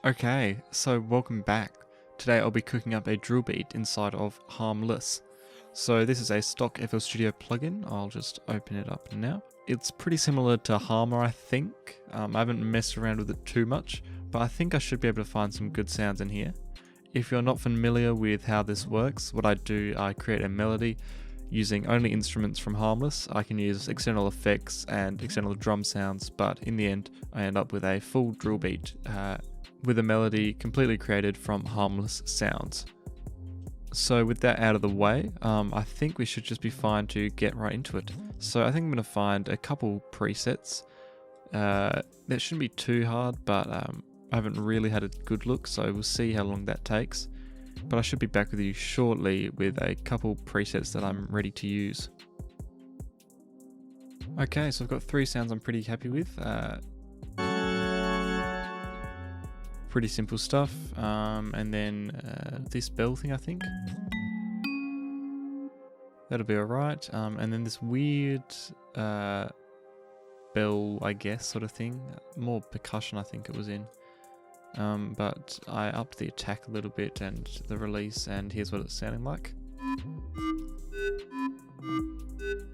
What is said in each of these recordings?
Okay, so welcome back. Today I'll be cooking up a drill beat inside of Harmless. So this is a stock FL Studio plugin. I'll just open it up now. It's pretty similar to Harmer, I think. I haven't messed around with it too much, but I think I should be able to find some good sounds in here. If you're not familiar with how this works, what I do, I create a melody using only instruments from Harmless. I can use external effects and external drum sounds, but in the end I end up with a full drill beat with a melody completely created from Harmless sounds. So with that out of the way, I think we should just be fine to get right into it. So I think I'm going to find a couple presets. That shouldn't be too hard, but I haven't really had a good look, so we'll see how long that takes. But I should be back with you shortly with a couple presets that I'm ready to use. Okay, so I've got three sounds I'm pretty happy with. Pretty simple stuff, and then this bell thing, I think. That'll be alright, and then this weird bell, I guess, sort of thing. More percussion, I think it was in. But I upped the attack a little bit and the release, and here's what it's sounding like.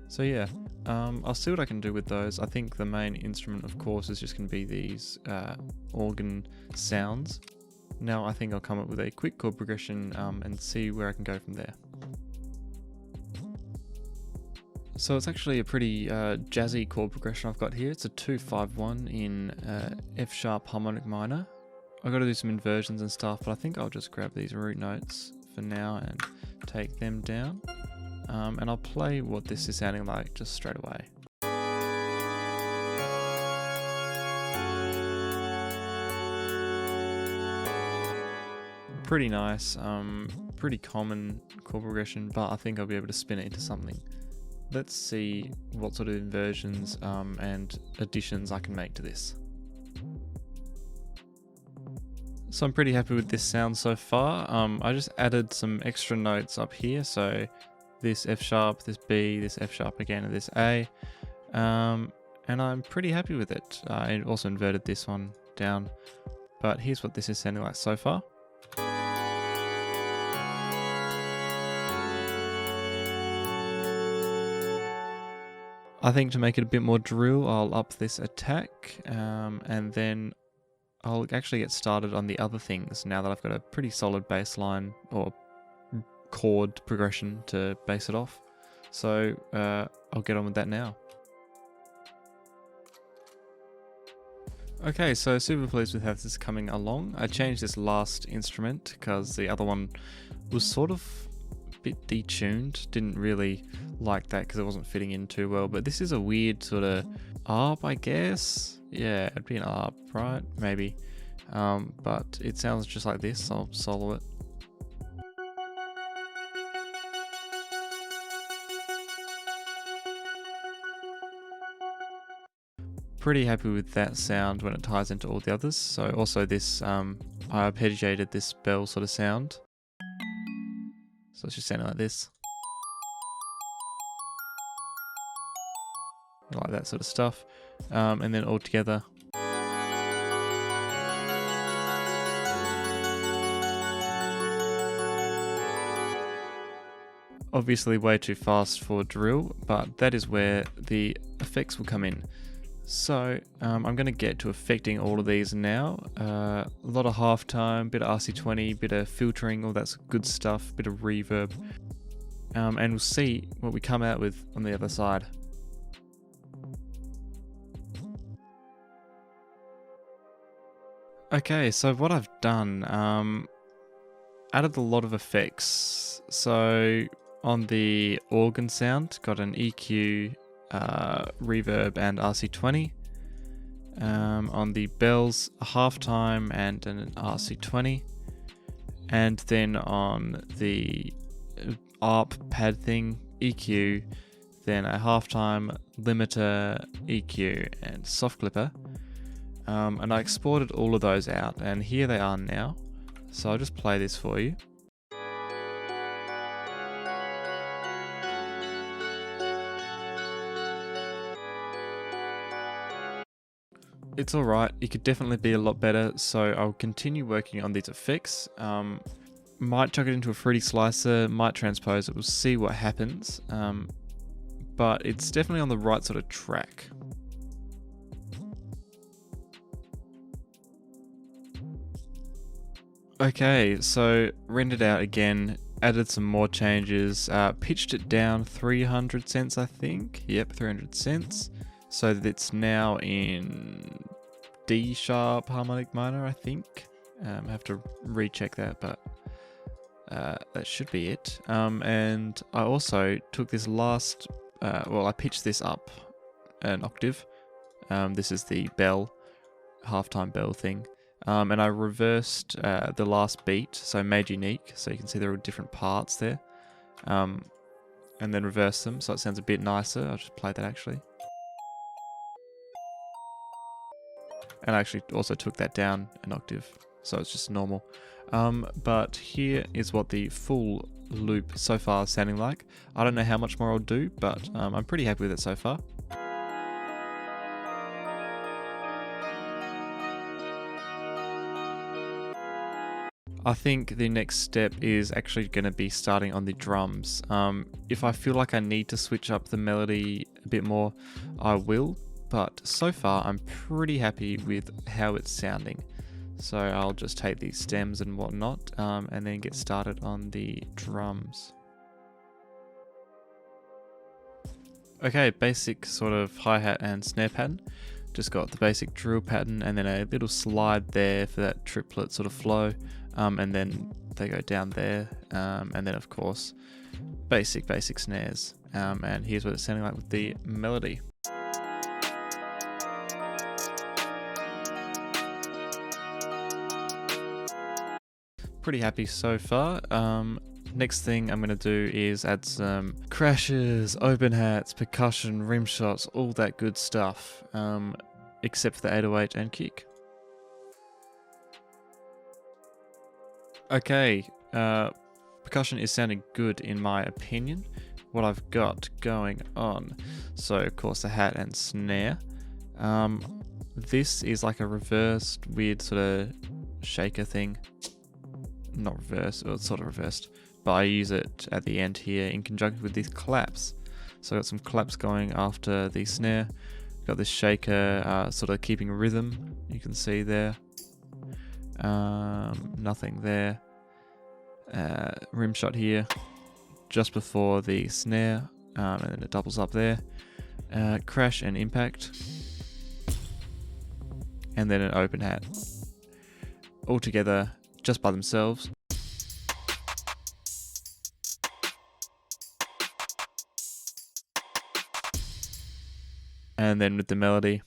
So yeah, I'll see what I can do with those. I think the main instrument, of course, is just going to be these organ sounds. Now I think I'll come up with a quick chord progression and see where I can go from there. So it's actually a pretty jazzy chord progression I've got here. It's a 2-5-1 in F sharp harmonic minor. I've got to do some inversions and stuff, but I think I'll just grab these root notes for now and take them down. And I'll play what this is sounding like just straight away. Pretty nice, pretty common chord progression, but I think I'll be able to spin it into something. Let's see what sort of inversions and additions I can make to this. So I'm pretty happy with this sound so far. I just added some extra notes up here, so this F sharp, this B, this F sharp again, and this A, and I'm pretty happy with it. I also inverted this one down, but here's what this is sounding like so far. I think to make it a bit more drill, I'll up this attack, and then I'll actually get started on the other things now that I've got a pretty solid bass line or chord progression to base it off. So I'll get on with that now. Okay, so super pleased with how this is coming along. I changed this last instrument because the other one was sort of a bit detuned. Didn't really like that because it wasn't fitting in too well, but this is a weird sort of ARP, I guess. Yeah, it'd be an ARP, right? Maybe. But it sounds just like this. I'll solo it. Pretty happy with that sound when it ties into all the others. So also this, I arpeggiated this bell sort of sound. So it's just sounding like this. Like that sort of stuff. And then all together. Obviously way too fast for drill, but that is where the effects will come in. So I'm going to get to affecting all of these now. A lot of halftime, bit of RC20, bit of filtering, all that good stuff, bit of reverb. And we'll see what we come out with on the other side. Okay, so what I've done, added a lot of effects. So on the organ sound, got an EQ, reverb and RC20. On the bells, a halftime and an RC20. And then on the ARP pad thing, EQ, then a halftime, limiter, EQ and soft clipper. And I exported all of those out, and here they are now. So I'll just play this for you. It's alright, it could definitely be a lot better, so I'll continue working on these effects. Might chuck it into a fruity slicer, might transpose it, we'll see what happens. But it's definitely on the right sort of track. Okay, so rendered out again, added some more changes, pitched it down 300 cents I think. Yep, 300 cents. So that it's now in D sharp harmonic minor, I think. I have to recheck that, but that should be it. And I also took this last, I pitched this up an octave. This is the bell, halftime bell thing. And I reversed the last beat, so made unique, so you can see there are different parts there. And then reverse them, so it sounds a bit nicer. I'll just play that actually. And I actually also took that down an octave, so it's just normal. But here is what the full loop so far is sounding like. I don't know how much more I'll do, but I'm pretty happy with it so far. I think the next step is actually going to be starting on the drums. If I feel like I need to switch up the melody a bit more, I will. But so far, I'm pretty happy with how it's sounding. So I'll just take these stems and whatnot, and then get started on the drums. Okay, basic sort of hi-hat and snare pattern. Just got the basic drill pattern and then a little slide there for that triplet sort of flow. And then they go down there. And then of course, basic snares. And here's what it's sounding like with the melody. Pretty happy so far. Next thing I'm going to do is add some crashes, open hats, percussion, rim shots, all that good stuff, except for the 808 and kick. Okay, percussion is sounding good in my opinion. What I've got going on, so of course the hat and snare. This is like a reversed weird sort of shaker thing. Not reversed, well, it's sort of reversed, but I use it at the end here in conjunction with these claps. So I got some claps going after the snare. Got this shaker sort of keeping rhythm, you can see there. Nothing there. Rim shot here just before the snare, and then it doubles up there. Crash and impact, and then an open hat. All together just by themselves. And then with the melody.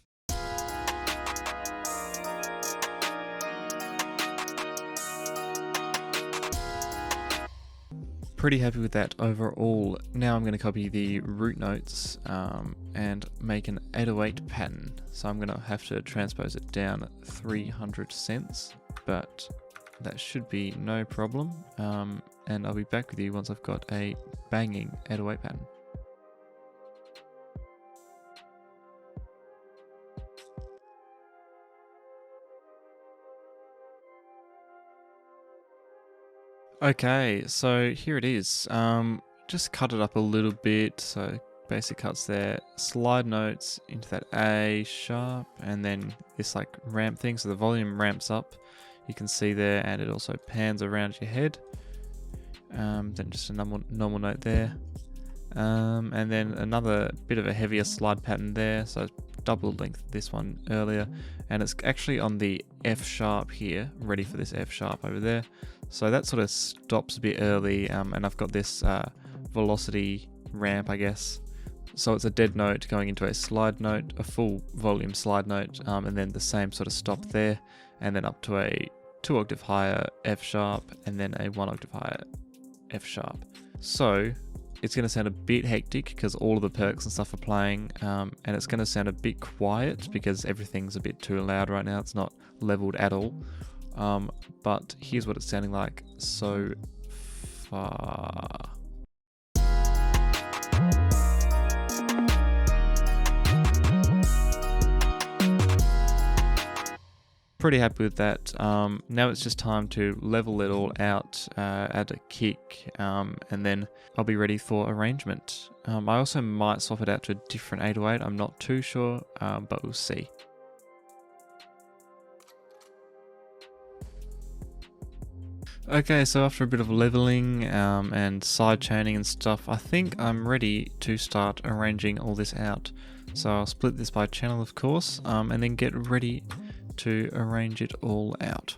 Pretty happy with that overall. Now I'm going to copy the root notes and make an 808 pattern. So I'm going to have to transpose it down 300 cents, but that should be no problem. And I'll be back with you once I've got a banging 808 pattern. Okay, so here it is. Just cut it up a little bit, so basic cuts there. Slide notes into that A sharp, and then this like ramp thing, so the volume ramps up. You can see there, and it also pans around your head. Then just a normal note there. And then another bit of a heavier slide pattern there, so double length this one earlier, and it's actually on the F sharp here, ready for this F sharp over there. So that sort of stops a bit early, and I've got this velocity ramp, I guess. So it's a dead note going into a slide note, a full volume slide note, and then the same sort of stop there, and then up to a 2 octave higher F sharp, and then a 1 octave higher F sharp. So it's going to sound a bit hectic because all of the perks and stuff are playing, and it's going to sound a bit quiet because everything's a bit too loud right now. It's not leveled at all. But here's what it's sounding like so far. pretty happy with that. Now it's just time to level it all out, add a kick, and then I'll be ready for arrangement. I also might swap it out to a different 808, I'm not too sure, but we'll see. Okay, so after a bit of leveling and side chaining and stuff, I think I'm ready to start arranging all this out. So I'll split this by channel, of course, and then get ready to arrange it all out.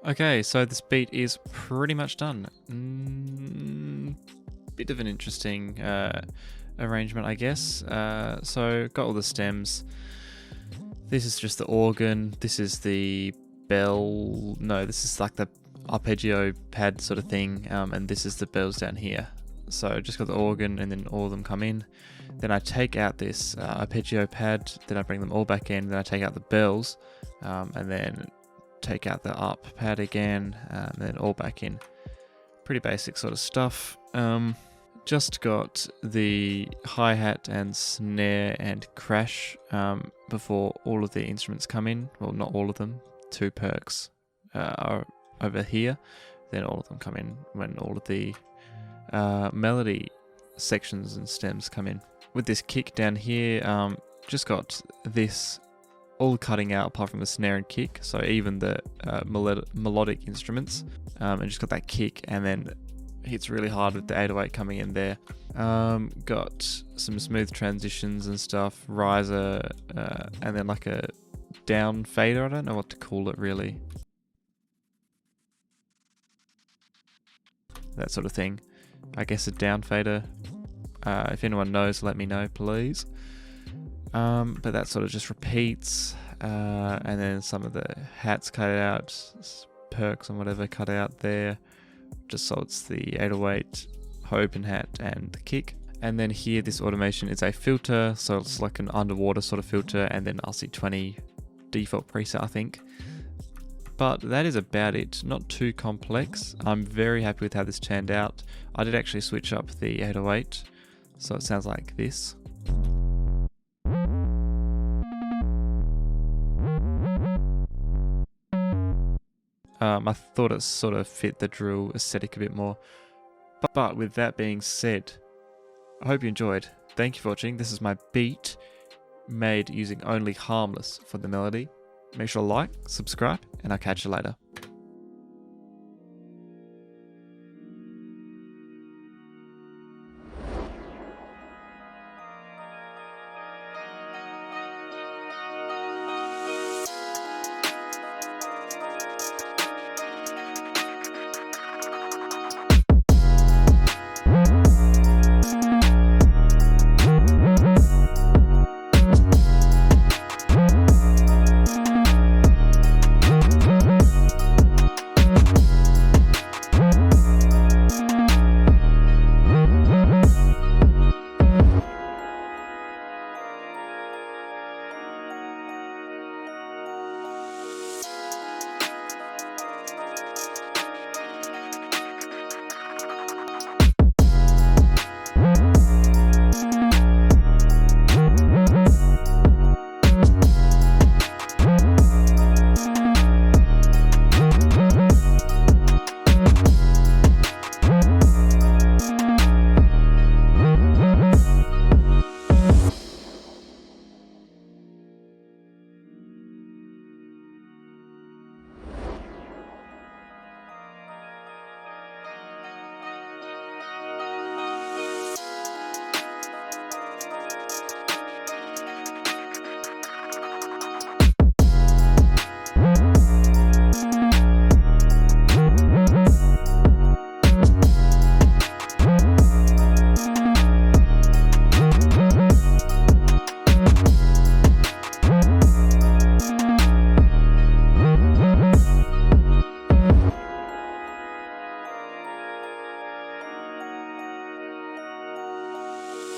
Okay, so this beat is pretty much done. Bit of an interesting arrangement, I guess. So got all the stems. This is just the organ. This is the bell. No, this is like the arpeggio pad sort of thing. And this is the bells down here. So just got the organ, and then all of them come in. Then I take out this arpeggio pad. Then I bring them all back in. Then I take out the bells, and then take out the up pad again, and then all back in. Pretty basic sort of stuff. Just got the hi-hat and snare and crash before all of the instruments come in. Well, not all of them. 2 perks are over here. Then all of them come in when all of the melody sections and stems come in. With this kick down here, just got this all cutting out apart from the snare and kick, so even the melodic instruments, and just got that kick, and then hits really hard with the 808 coming in there. Got some smooth transitions and stuff, riser, and then like a down fader, I don't know what to call it really. That sort of thing. I guess a down fader. If anyone knows, let me know, please. But that sort of just repeats, and then some of the hats cut out, perks and whatever cut out there, just so it's the 808 open hat and the kick. And then here, this automation is a filter, so it's like an underwater sort of filter, and then RC20 default preset, I think. But that is about it, not too complex. I'm very happy with how this turned out. I did actually switch up the 808, so it sounds like this. I thought it sort of fit the drill aesthetic a bit more. But with that being said, I hope you enjoyed. Thank you for watching. This is my beat made using only Harmless for the melody. Make sure to like, subscribe, and I'll catch you later.